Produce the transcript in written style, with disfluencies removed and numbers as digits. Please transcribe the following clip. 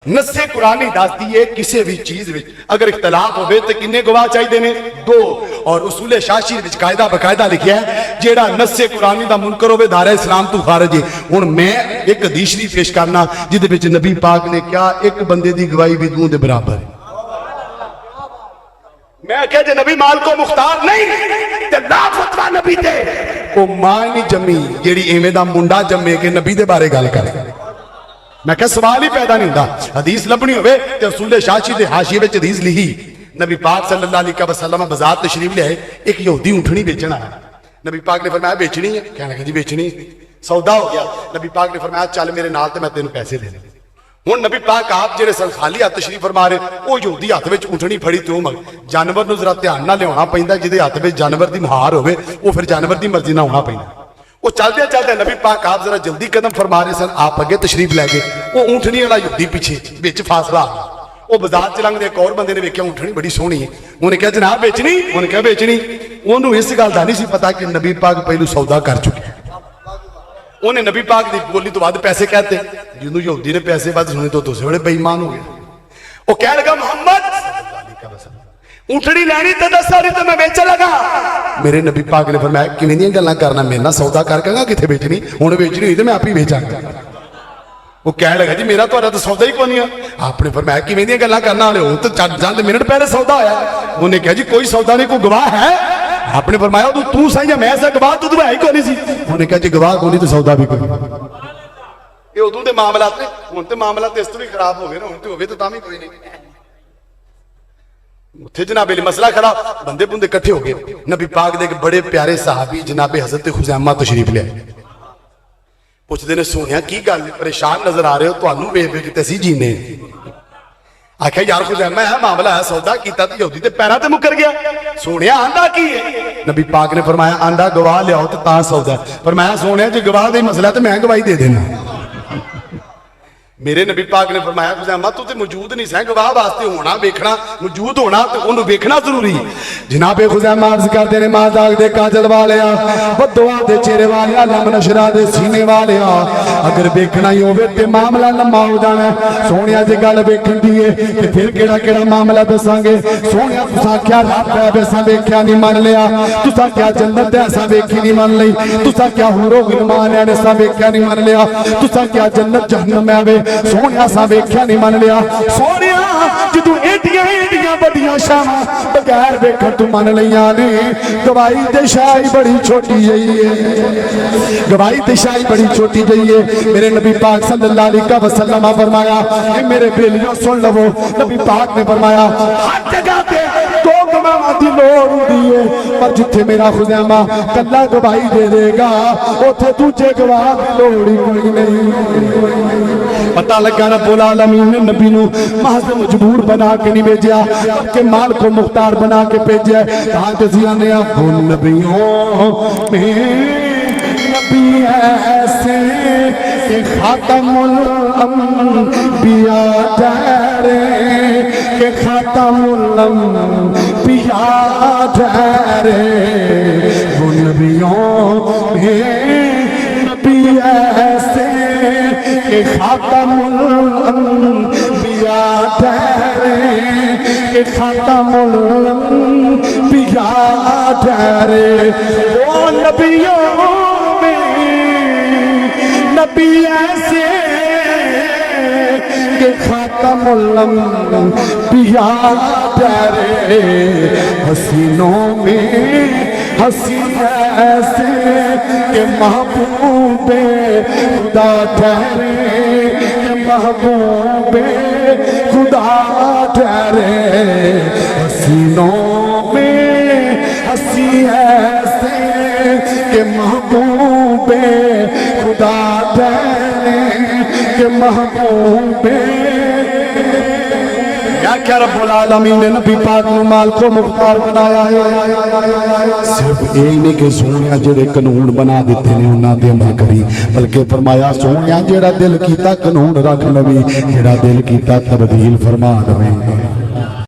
नस्से कुरानी दसदी है किसी भी चीज विच अगर इख्तलाफ होवे तो किन्ने गवाह चाहिए ने दो। और उसूल शाशी विच कायदा बकायदा लिखिया है जेड़ा नस्से कुरानी दा मुनकर होवे दायरा इस्लाम तो खारिज है। हुण मैं एक हदीस शरीफ पेश करना जिहदे विच नबी पाक ने क्या एक बंदे दी गवाही भी दूं दे बराबर है। मैं क्या जे नबी माल को मुख्तार नहीं ते ला फतवा नबी ते ओ मां नहीं जम्मी जेड़ी एवें दा मुंडा जम्मे के नबी दे बारे गल करे। मैं क्या सवाल ही पैदा नहीं होता। हदीस लभनी होवे ते रसूल शाशी दे हाशिए विच हदीस लिखी नबी पाक सल्लल्लाहु अलैहि वसल्लम बाजार तशरीफ ले आए। एक यहूदी ऊँटनी बेचना आया। नबी पाक ने फरमाया बेचनी है? कहने लगा जी बेचनी। सौदा हो गया। नबी पाक ने फरमाया चल मेरे नाल ते मैं तेन पैसे दे देने। हुण नबी पाक आप जेड़े सन खाली हाथ तशरीफ फरमा रहे वो यहूदी हाथ में ऊँटनी फड़ी तो मग जानवर नूं जरा ध्यान नाल लियाउणा पैंदा जिहदे हाथ में जानवर दी मुहार होवे वो फिर जानवर दी मर्जी नाल होना पैंदा। वो चलते चलते नबी पाक आप जरा जल्दी कदम फरमा रहे सन आप अगे तशरीफ लै गए। वो ऊँटनी वाला यहूदी पीछे बिच फासला वो बाजार च लंघदे एक और बंदे ने वेख्या ऊँटनी बड़ी सोहनी है। उन्हें कहा जनाब बेचनी? उन्हें कहा बेचनी। उन्होंने इस गल का नहीं सी पता कि नबी पाक पहलू सौदा कर चुके। उन्हें नबी पाक की बोली तो बाद पैसे कहते जिन्होंने यहूदी ने पैसे बाद सुने तो तुझे बड़े बेईमान हो गए। वो कह लगा मोहम्मद ऊँटनी लैनी तो दस नहीं तो मैं बेचन लगा। मेरे नबी पाक ने फरमाया किवें दी गल्लां करना मेरे नाल सौदा करके किथे बेचनी हुण बेचनी हुई तो मैं आप ही बेचांगा। वो कह लगा जी मेरा तो सौदा ही कोनी है। आपने फरमाया किवें दी गल्लां करना वाले हो तो चंद मिनट पहले सौदा होया। उन्हें कहा जी कोई सौदा नहीं कोई गवाह है? आपने फरमाया तू सही है मैं सा गवाह तू तो है ही कोनी सी। उन्हें कहा जी गवाह कोनी तो सौदा भी कोनी। ये उदों दे मामलात ने हुण ते मामलात इस तो भी खराब हो गए ना। हुण ते होवे तो तां भी कोई नहीं। उत्थे जनाबे मसला खड़ा बंदे बुंदे इकट्ठे हो गए। नबी पाक दे बड़े प्यारे सहाबी जनाबे हजरत खुजैमा तशरीफ ले आए। पुछते ने सोनिया की गल परेशान नजर आ रहे हो तुहानू वेख वेख ते असीं जीने। आख्या यार खुजैमा है मामला है सौदा कीता ते यहूदी ते पैरां ते मुकर गया। सोनिया आंदा की है? नबी पाक ने फरमाया आंदा गवाह लियाओ ते तां सौदा। फरमाया सोनिया जे गवाह दा मसला ते मैं गवाही दे देना। मेरे नबी पाक ने फरमाया खुजैमा तू तो मौजूद नहीं सै गवाह वास्ते होना वेखना मौजूद होना तो उन्होंने वेखना जरूरी। जनाबे खुजैमा अर्ज करते ने मां दाग दे काजल वाले बदुआ दे चेहरे वाले लम नशरा दे सीने वाले अगर वेखना ही होवे ते मामला लम्मा हो जाना। सोनिया जे गल वेखण दी है ते फिर केड़ा केड़ा मामला दसांगे। सोनिया तुसां क्या रात है असां वेख्या नहीं मन लिया। तुसां क्या जन्नत है असां वेखी नहीं मन लई। तुसां क्या हुरो गिलमान है असां वेख्या नहीं मन लिया। तुसां क्या जन्नत जहन्नम आवे सोनिया सा वेख्या नहीं मन लिया। सोनिया जदों एडियां एडियां बड़ियां शावां बगैर वेखण तू मन लईयां ने गवाही ते शाही बड़ी छोटी जई है। गवाही ते शाही बड़ी छोटी जई है। मेरे नबी पाक सल्लल्लाहु अलैहि वसल्लम फरमाया ए मेरे बेलियों सुन लवो। नबी पाक ने फरमाया हर जगह पे दो गवाहां दी लोड़ हुंदी है पर जिथे मेरा खुजैमा कल्ला गवाही दे देगा उथे दूजे गवाह दी लोड़ ही कोई नहीं। पता लगा रब्बुल आलमीन ने नबी नू महज मजबूर बना के नहीं भेजा बल्कि माल को मुख्तार बना के भेजा। कहां ते जियाने हो नबियों में नबी ऐसे के खातमुल अंबिया ठहरे के खातमुल अंबिया ठहरे। वो नबियों में नबी ऐसे के खातमुल अंबिया ठहरे के खातमुल अंबिया ठहरे। वो नबियों में नबी ऐसे के खातमुल अंबिया ठहरे। हसीनों में हसीन ऐसे के महबूबे खुदा ठहरे के महबूबे खुदा ठहरे। हसीनों में हसी ऐसे के महबूबे खुदा ठहरे के महबूबे। क्या रब्बुल आलमीन ने नबी पाक नू माल को मुख्तार बनाया है। सिर्फ यही नहीं कि सोनिया जेड़े कानून बना दिते ने उन्हां दे अमल करी बल्कि फरमाया सोनिया जेड़ा दिल कीता कानून रख लवी जेड़ा दिल कीता तब्दील फरमा दवे।